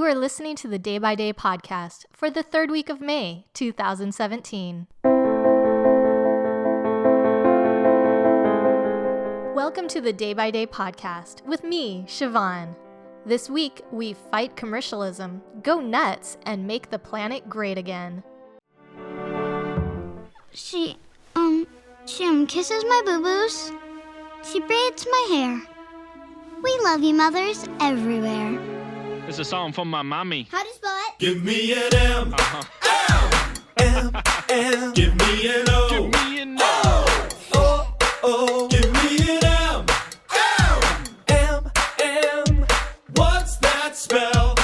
You are listening to the Day by Day podcast for the third week of May, 2017. Welcome to the Day by Day podcast with me, Siobhan. This week, we fight commercialism, go nuts, and make the planet great again. She kisses my boo-boos. She braids my hair. We love you, mothers, everywhere. It's a song from my mommy. How do you spell it? Give me an M. M, M. Give me an O. Give me an O. Give me an M. M. What's that spell?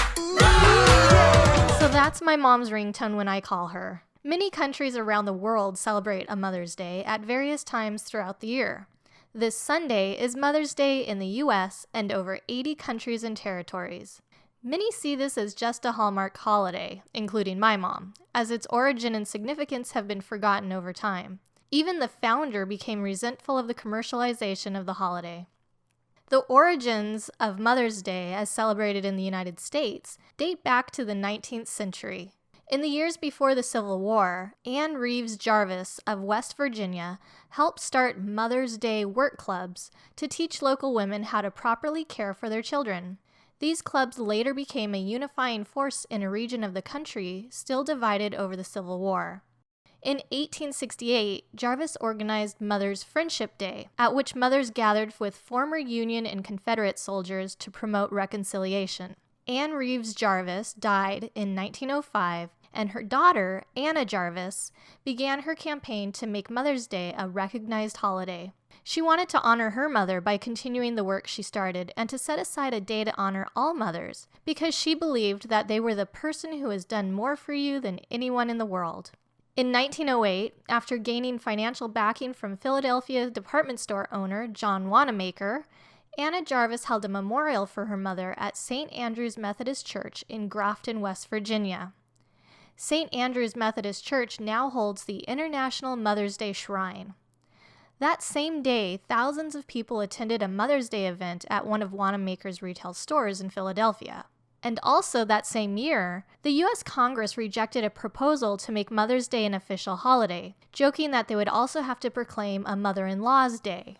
So that's my mom's ringtone when I call her. Many countries around the world celebrate a Mother's Day at various times throughout the year. This Sunday is Mother's Day in the U.S. and over 80 countries and territories. Many see this as just a Hallmark holiday, including my mom, as its origin and significance have been forgotten over time. Even the founder became resentful of the commercialization of the holiday. The origins of Mother's Day, as celebrated in the United States, date back to the 19th century. In the years before the Civil War, Anne Reeves Jarvis of West Virginia helped start Mother's Day work clubs to teach local women how to properly care for their children. These clubs later became a unifying force in a region of the country still divided over the Civil War. In 1868, Jarvis organized Mother's Friendship Day, at which mothers gathered with former Union and Confederate soldiers to promote reconciliation. Anne Reeves Jarvis died in 1905, and her daughter, Anna Jarvis, began her campaign to make Mother's Day a recognized holiday. She wanted to honor her mother by continuing the work she started and to set aside a day to honor all mothers, because she believed that they were the person who has done more for you than anyone in the world. In 1908, after gaining financial backing from Philadelphia department store owner John Wanamaker, Anna Jarvis held a memorial for her mother at St. Andrew's Methodist Church in Grafton, West Virginia. St. Andrew's Methodist Church now holds the International Mother's Day Shrine. That same day, thousands of people attended a Mother's Day event at one of Wanamaker's retail stores in Philadelphia. And also that same year, the U.S. Congress rejected a proposal to make Mother's Day an official holiday, joking that they would also have to proclaim a Mother-in-Law's Day.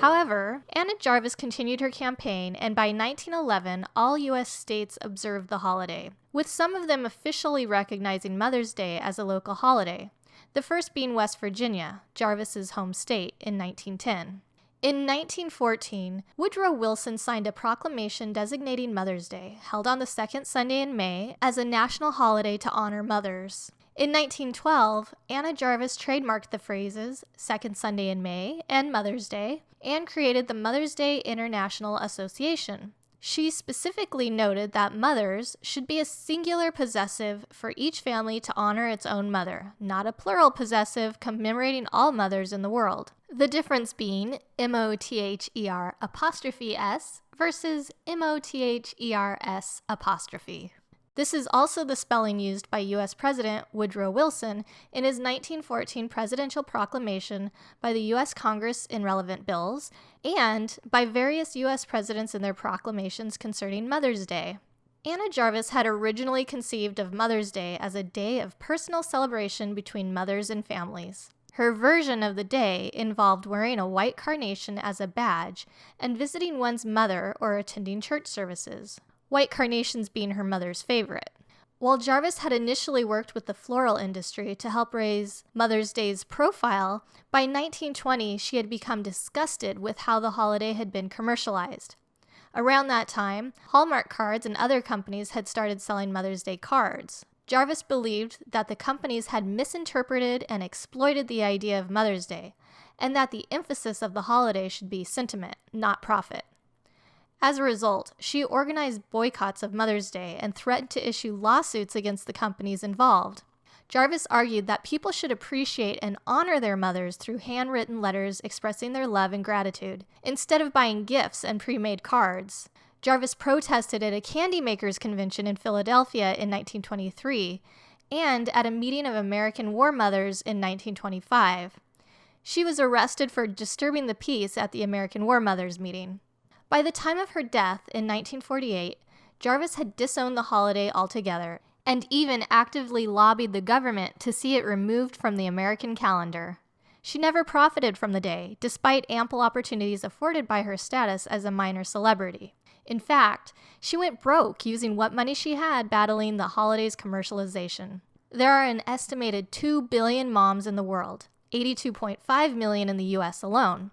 However, Anna Jarvis continued her campaign, and by 1911, all U.S. states observed the holiday, with some of them officially recognizing Mother's Day as a local holiday, the first being West Virginia, Jarvis's home state, in 1910. In 1914, Woodrow Wilson signed a proclamation designating Mother's Day, held on the second Sunday in May, as a national holiday to honor mothers. In 1912, Anna Jarvis trademarked the phrases Second Sunday in May and Mother's Day, and created the Mother's Day International Association. She specifically noted that mothers should be a singular possessive for each family to honor its own mother, not a plural possessive commemorating all mothers in the world. The difference being MOTHER''S versus MOTHERS''. This is also the spelling used by U.S. President Woodrow Wilson in his 1914 presidential proclamation, by the U.S. Congress in relevant bills, and by various U.S. presidents in their proclamations concerning Mother's Day. Anna Jarvis had originally conceived of Mother's Day as a day of personal celebration between mothers and families. Her version of the day involved wearing a white carnation as a badge and visiting one's mother or attending church services, white carnations being her mother's favorite. While Jarvis had initially worked with the floral industry to help raise Mother's Day's profile, by 1920 she had become disgusted with how the holiday had been commercialized. Around that time, Hallmark cards and other companies had started selling Mother's Day cards. Jarvis believed that the companies had misinterpreted and exploited the idea of Mother's Day, and that the emphasis of the holiday should be sentiment, not profit. As a result, she organized boycotts of Mother's Day and threatened to issue lawsuits against the companies involved. Jarvis argued that people should appreciate and honor their mothers through handwritten letters expressing their love and gratitude, instead of buying gifts and pre-made cards. Jarvis protested at a candy makers convention in Philadelphia in 1923 and at a meeting of American war mothers in 1925. She was arrested for disturbing the peace at the American War Mothers meeting. By the time of her death in 1948, Jarvis had disowned the holiday altogether and even actively lobbied the government to see it removed from the American calendar. She never profited from the day, despite ample opportunities afforded by her status as a minor celebrity. In fact, she went broke using what money she had battling the holiday's commercialization. There are an estimated 2 billion moms in the world, 82.5 million in the US alone.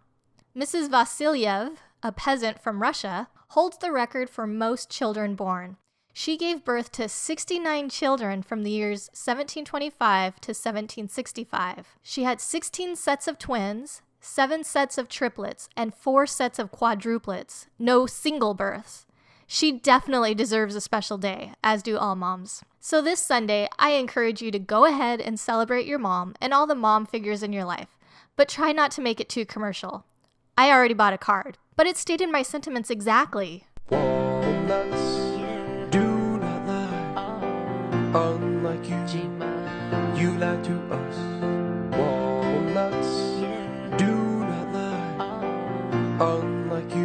Mrs. Vasilyev, a peasant from Russia, holds the record for most children born. She gave birth to 69 children from the years 1725 to 1765. She had 16 sets of twins, 7 sets of triplets, and 4 sets of quadruplets. No single births. She definitely deserves a special day, as do all moms. So this Sunday, I encourage you to go ahead and celebrate your mom and all the mom figures in your life, but try not to make it too commercial. I already bought a card, but it stated my sentiments exactly. Walnuts do not lie. Unlike you lie to us. Walnuts do not lie. Unlike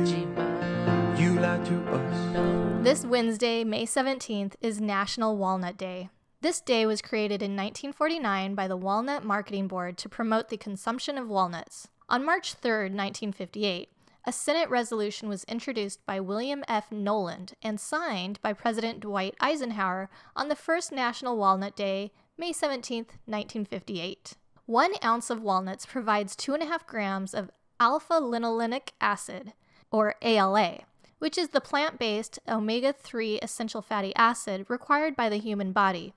you lie to us. This Wednesday, May 17th, is National Walnut Day. This day was created in 1949 by the Walnut Marketing Board to promote the consumption of walnuts. On March 3, 1958, a Senate resolution was introduced by William F. Noland and signed by President Dwight Eisenhower on the first National Walnut Day, May 17, 1958. 1 ounce of walnuts provides 2.5 grams of alpha-linolenic acid, or ALA, which is the plant-based omega-3 essential fatty acid required by the human body.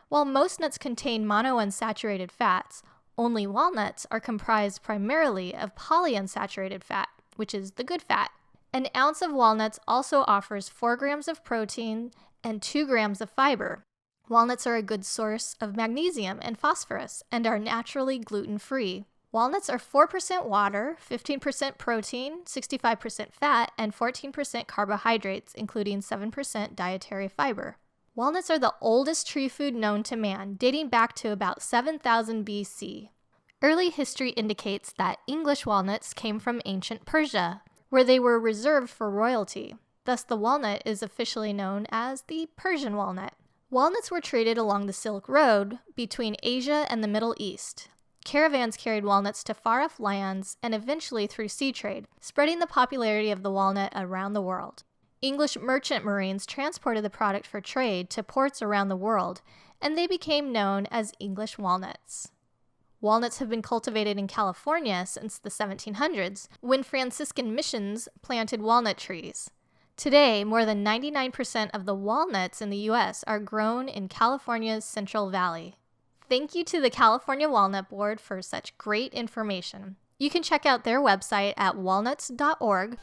While most nuts contain monounsaturated fats, only walnuts are comprised primarily of polyunsaturated fat, which is the good fat. An ounce of walnuts also offers 4 grams of protein and 2 grams of fiber. Walnuts are a good source of magnesium and phosphorus and are naturally gluten-free. Walnuts are 4% water, 15% protein, 65% fat, and 14% carbohydrates, including 7% dietary fiber. Walnuts are the oldest tree food known to man, dating back to about 7000 BC. Early history indicates that English walnuts came from ancient Persia, where they were reserved for royalty. Thus, the walnut is officially known as the Persian walnut. Walnuts were traded along the Silk Road between Asia and the Middle East. Caravans carried walnuts to far-off lands and eventually through sea trade, spreading the popularity of the walnut around the world. English merchant marines transported the product for trade to ports around the world, and they became known as English walnuts. Walnuts have been cultivated in California since the 1700s, when Franciscan missions planted walnut trees. Today, more than 99% of the walnuts in the U.S. are grown in California's Central Valley. Thank you to the California Walnut Board for such great information. You can check out their website at walnuts.org.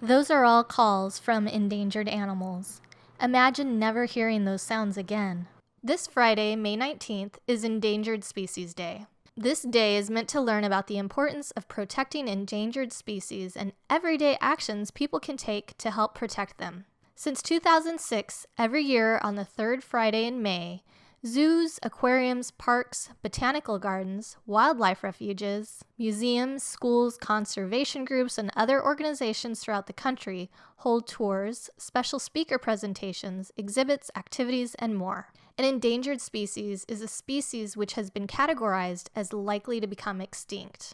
Those are all calls from endangered animals. Imagine never hearing those sounds again. This Friday, May 19th, is Endangered Species Day. This day is meant to learn about the importance of protecting endangered species and everyday actions people can take to help protect them. Since 2006, every year on the third Friday in May, zoos, aquariums, parks, botanical gardens, wildlife refuges, museums, schools, conservation groups, and other organizations throughout the country hold tours, special speaker presentations, exhibits, activities, and more. An endangered species is a species which has been categorized as likely to become extinct.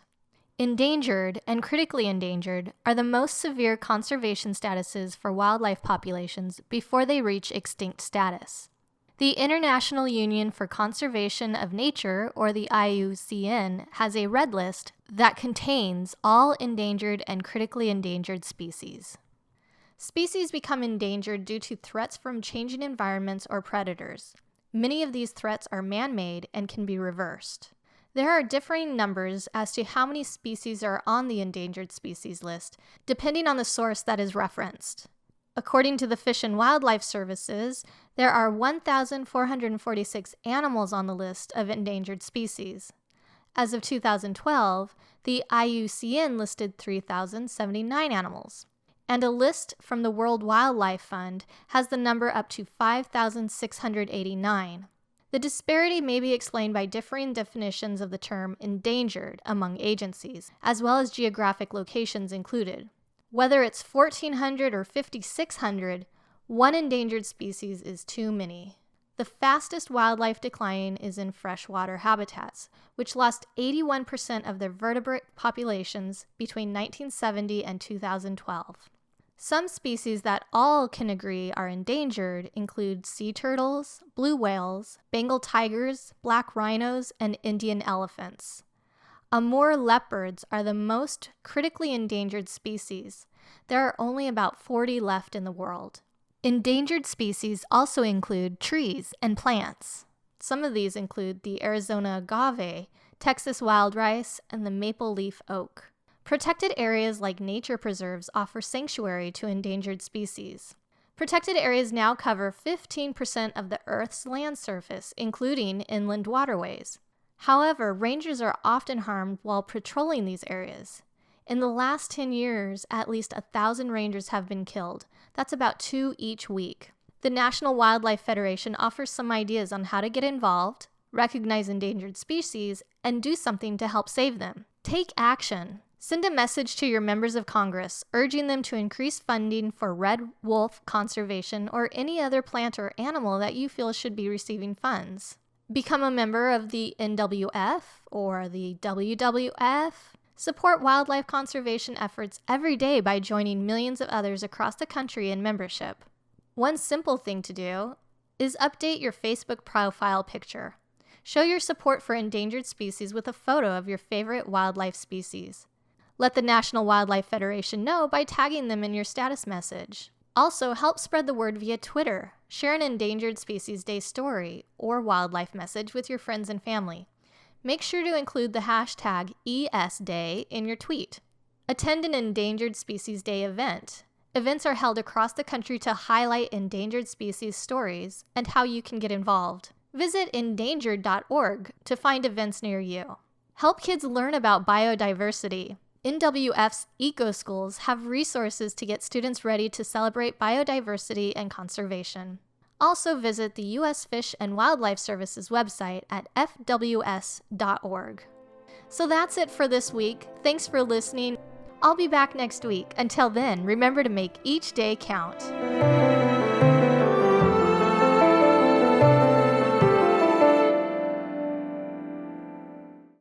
Endangered and critically endangered are the most severe conservation statuses for wildlife populations before they reach extinct status. The International Union for Conservation of Nature, or the IUCN, has a red list that contains all endangered and critically endangered species. Species become endangered due to threats from changing environments or predators. Many of these threats are man-made and can be reversed. There are differing numbers as to how many species are on the endangered species list, depending on the source that is referenced. According to the Fish and Wildlife Services, there are 1,446 animals on the list of endangered species. As of 2012, the IUCN listed 3,079 animals, and a list from the World Wildlife Fund has the number up to 5,689. The disparity may be explained by differing definitions of the term endangered among agencies, as well as geographic locations included. Whether it's 1,400 or 5,600, one endangered species is too many. The fastest wildlife decline is in freshwater habitats, which lost 81% of their vertebrate populations between 1970 and 2012. Some species that all can agree are endangered include sea turtles, blue whales, Bengal tigers, black rhinos, and Indian elephants. Amur leopards are the most critically endangered species. There are only about 40 left in the world. Endangered species also include trees and plants. Some of these include the Arizona agave, Texas wild rice, and the maple leaf oak. Protected areas like nature preserves offer sanctuary to endangered species. Protected areas now cover 15% of the Earth's land surface, including inland waterways. However, rangers are often harmed while patrolling these areas. In the last 10 years, at least 1,000 rangers have been killed. That's about 2 each week. The National Wildlife Federation offers some ideas on how to get involved, recognize endangered species, and do something to help save them. Take action. Send a message to your members of Congress urging them to increase funding for red wolf conservation or any other plant or animal that you feel should be receiving funds. Become a member of the NWF or the WWF. Support wildlife conservation efforts every day by joining millions of others across the country in membership. One simple thing to do is update your Facebook profile picture. Show your support for endangered species with a photo of your favorite wildlife species. Let the National Wildlife Federation know by tagging them in your status message. Also, help spread the word via Twitter. Share an Endangered Species Day story or wildlife message with your friends and family. Make sure to include the hashtag ESDay in your tweet. Attend an Endangered Species Day event. Events are held across the country to highlight endangered species stories and how you can get involved. Visit endangered.org to find events near you. Help kids learn about biodiversity. NWF's Eco Schools have resources to get students ready to celebrate biodiversity and conservation. Also visit the U.S. Fish and Wildlife Services website at fws.org. So that's it for this week. Thanks for listening. I'll be back next week. Until then, remember to make each day count.